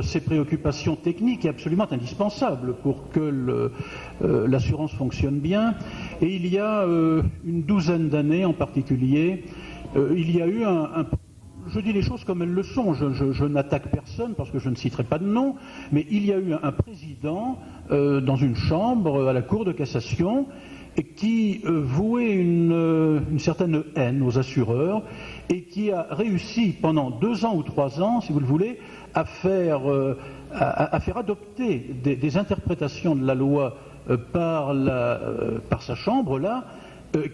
ces préoccupations techniques absolument indispensables pour que l'assurance fonctionne bien. Et il y a une douzaine d'années en particulier, il y a eu je dis les choses comme elles le sont, je n'attaque personne parce que je ne citerai pas de nom, mais il y a eu un président dans une chambre à la Cour de cassation qui vouait une certaine haine aux assureurs et qui a réussi pendant 2 ans ou 3 ans, si vous le voulez, à faire adopter des interprétations de la loi par sa chambre là,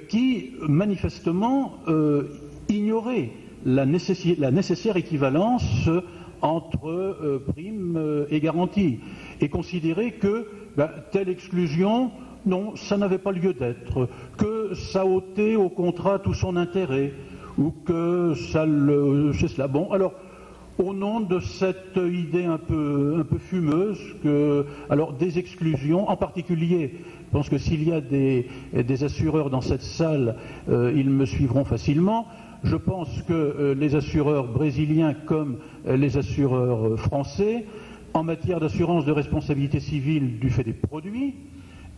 qui manifestement ignorait la nécessaire équivalence entre prime et garantie et considérait que telle exclusion, non, ça n'avait pas lieu d'être, que ça ôtait au contrat tout son intérêt, ou que c'est cela. Bon, alors, au nom de cette idée un peu fumeuse, alors des exclusions, en particulier, je pense que s'il y a des assureurs dans cette salle, ils me suivront facilement. Je pense que les assureurs brésiliens comme les assureurs français, en matière d'assurance de responsabilité civile du fait des produits,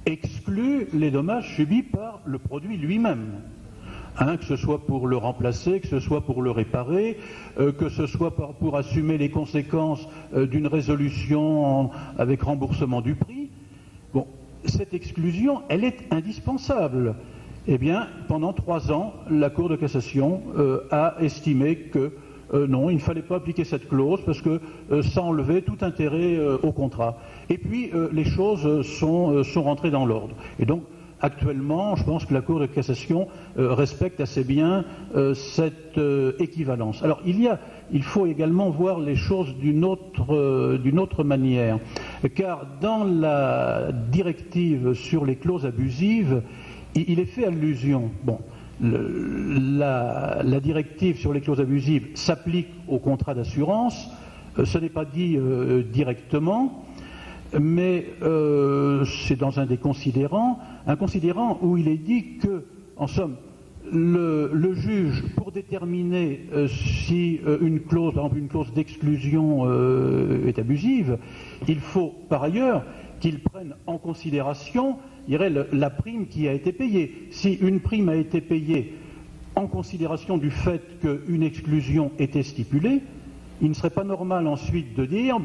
exclut les dommages subis par le produit lui-même. Que ce soit pour le remplacer, que ce soit pour le réparer, que ce soit pour assumer les conséquences d'une résolution avec remboursement du prix. Bon, cette exclusion, elle est indispensable. Eh bien, pendant 3 ans, la Cour de cassation a estimé que non, il ne fallait pas appliquer cette clause parce que ça enlevait tout intérêt au contrat. Et puis, les choses sont rentrées dans l'ordre. Et donc, actuellement, je pense que la Cour de cassation respecte assez bien cette équivalence. Alors, il faut également voir les choses d'une autre manière, car dans la directive sur les clauses abusives, il est fait allusion. Bon, la directive sur les clauses abusives s'applique au contrat d'assurance, ce n'est pas dit directement, mais c'est dans un considérant où il est dit que, en somme, le juge, pour déterminer si une clause, par exemple une clause d'exclusion est abusive, il faut par ailleurs qu'il prenne en considération, je dirais, la prime qui a été payée. Si une prime a été payée en considération du fait qu'une exclusion était stipulée, il ne serait pas normal ensuite de dire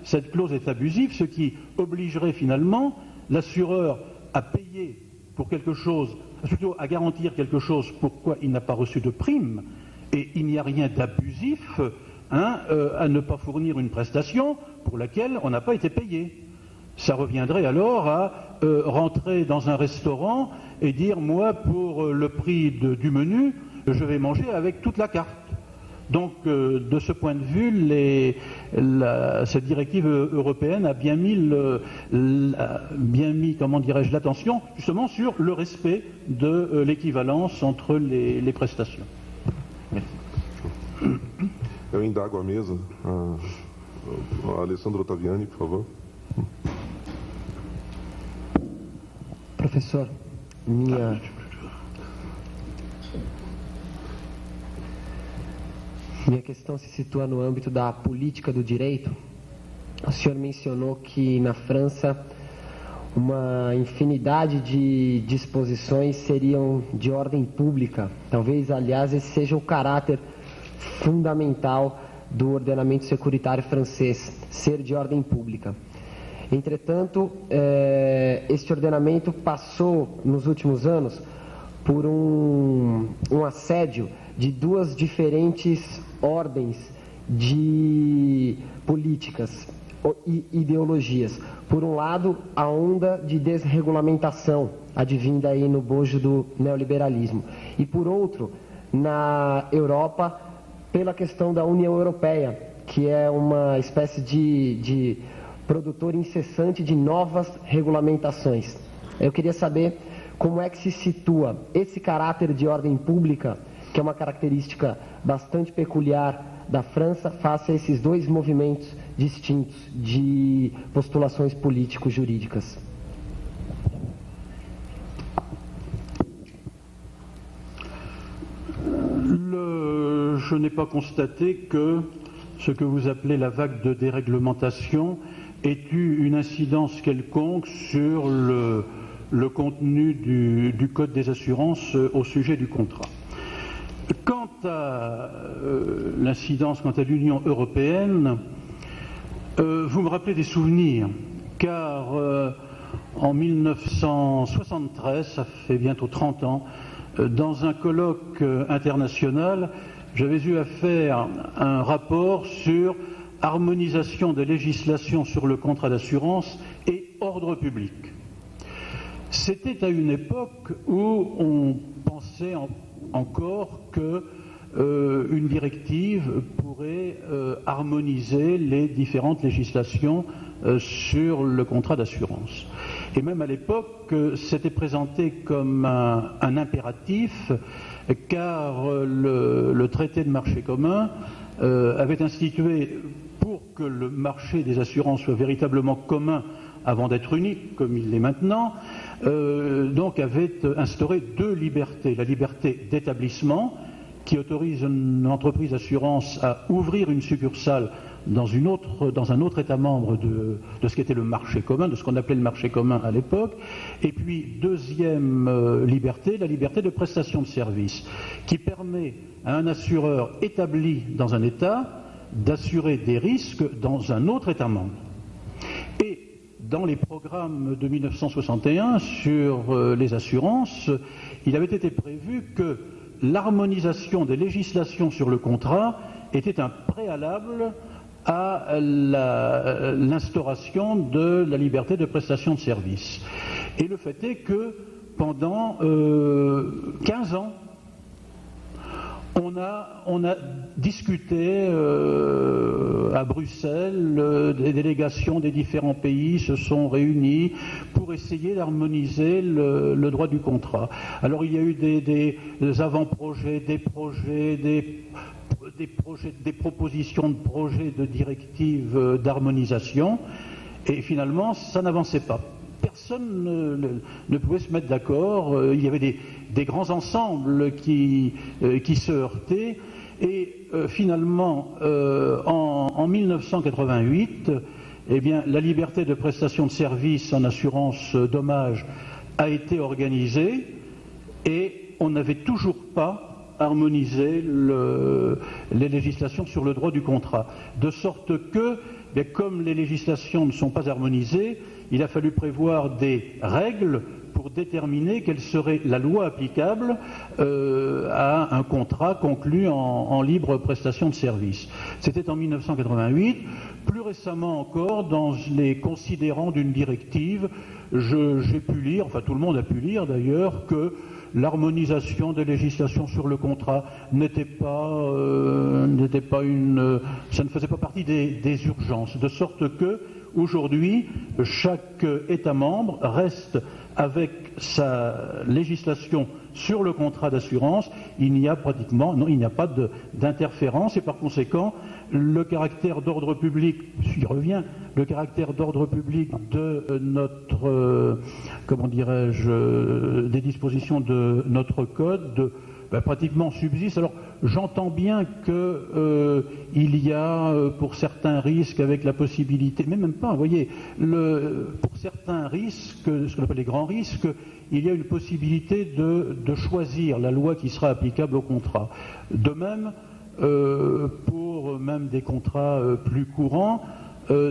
cette clause est abusive, ce qui obligerait finalement l'assureur à payer pour quelque chose, plutôt à garantir quelque chose pourquoi il n'a pas reçu de prime, et il n'y a rien d'abusif à ne pas fournir une prestation pour laquelle on n'a pas été payé. Ça reviendrait alors à rentrer dans un restaurant et dire moi pour le prix du menu je vais manger avec toute la carte. Donc de ce point de vue, cette directive européenne a bien mis comment dirais-je, l'attention justement sur le respect de l'équivalence entre les prestations. Merci. Eu indago à mesa. Alessandro Ottaviani, por favor. Professor, minha questão se situa no âmbito da política do direito. O senhor mencionou que na França uma infinidade de disposições seriam de ordem pública. Talvez, aliás, esse seja o caráter fundamental do ordenamento securitário francês, ser de ordem pública. Entretanto, este ordenamento passou, nos últimos anos, por um assédio de 2 diferentes ordens de políticas e ideologias. Por um lado, a onda de desregulamentação, advinda aí no bojo do neoliberalismo. E por outro, na Europa, pela questão da União Europeia, que é uma espécie de produtor incessante de novas regulamentações. Eu queria saber como é que se situa esse caráter de ordem pública, que é uma característica bastante peculiar da França, face a esses dois movimentos distintos de postulações político-jurídicas. Je n'ai pas constaté que ce que vous appelez la vague de déréglementation ait eu une incidence quelconque sur le contenu du Code des assurances au sujet du contrat. Quant à l'incidence, quant à l'Union européenne, vous me rappelez des souvenirs, car en 1973, ça fait bientôt 30 ans, dans un colloque international, j'avais eu à faire un rapport sur harmonisation des législations sur le contrat d'assurance et ordre public. C'était à une époque où on pensait encore que une directive pourrait harmoniser les différentes législations sur le contrat d'assurance. Et même à l'époque, c'était présenté comme un impératif, car le traité de marché commun avait institué, pour que le marché des assurances soit véritablement commun avant d'être unique comme il l'est maintenant, donc avait instauré deux libertés. La liberté d'établissement, qui autorise une entreprise d'assurance à ouvrir une succursale dans un autre État membre de ce qu'était le marché commun, de ce qu'on appelait le marché commun à l'époque. Et puis, deuxième liberté, la liberté de prestation de service, qui permet à un assureur établi dans un État d'assurer des risques dans un autre État membre. Et dans les programmes de 1961 sur les assurances, il avait été prévu que l'harmonisation des législations sur le contrat était un préalable à l'instauration de la liberté de prestation de service. Et le fait est que pendant 15 ans, on a discuté à Bruxelles, des délégations des différents pays se sont réunies pour essayer d'harmoniser le droit du contrat. Alors il y a eu des avant-projets, des projets, des propositions de projets de directives d'harmonisation, et finalement ça n'avançait pas. Personne ne pouvait se mettre d'accord, il y avait des grands ensembles qui se heurtaient, et finalement en 1988, eh bien, la liberté de prestation de services en assurance dommage a été organisée, et on n'avait toujours pas harmonisé les législations sur le droit du contrat. De sorte que, bien, comme les législations ne sont pas harmonisées, il a fallu prévoir des règles pour déterminer quelle serait la loi applicable à un contrat conclu en libre prestation de service. C'était en 1988. Plus récemment encore, dans les considérants d'une directive, j'ai pu lire, enfin tout le monde a pu lire d'ailleurs, que l'harmonisation des législations sur le contrat ça ne faisait pas partie des urgences, de sorte que aujourd'hui, chaque État membre reste avec sa législation sur le contrat d'assurance. Il n'y a pas d'interférence, et par conséquent, le caractère d'ordre public, j'y reviens, le caractère d'ordre public de notre, des dispositions de notre code, pratiquement subsiste. Alors j'entends bien que il y a pour certains risques, avec la possibilité, mais même pas, vous voyez, pour certains risques, ce qu'on appelle les grands risques, il y a une possibilité de choisir la loi qui sera applicable au contrat. De même, pour même des contrats plus courants,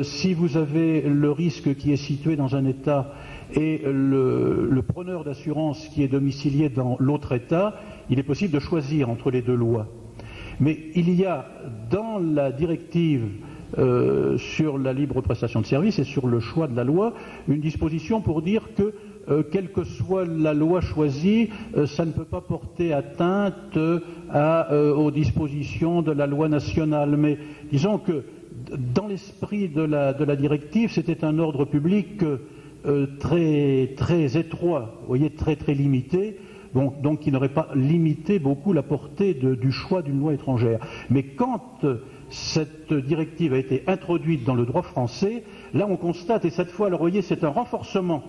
si vous avez le risque qui est situé dans un État et le preneur d'assurance qui est domicilié dans l'autre État, il est possible de choisir entre les deux lois. Mais il y a dans la directive sur la libre prestation de services et sur le choix de la loi une disposition pour dire que quelle que soit la loi choisie, ça ne peut pas porter atteinte aux dispositions de la loi nationale. Mais disons que dans l'esprit de la directive, c'était un ordre public très, très étroit, vous voyez, très, très limité, donc qui n'aurait pas limité beaucoup la portée du choix d'une loi étrangère. Mais quand cette directive a été introduite dans le droit français, là on constate, et cette fois, alors, vous voyez, c'est un renforcement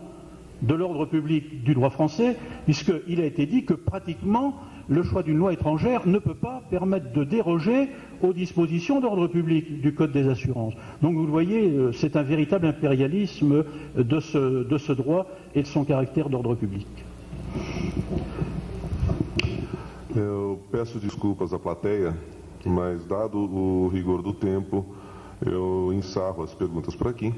de l'ordre public du droit français, puisqu'il a été dit que pratiquement le choix d'une loi étrangère ne peut pas permettre de déroger aux dispositions d'ordre public du Code des assurances. Donc vous le voyez, c'est un véritable impérialisme de ce droit et de son caractère d'ordre public. Eu peço desculpas à plateia, mas dado o rigor do tempo, eu encerro as perguntas por aqui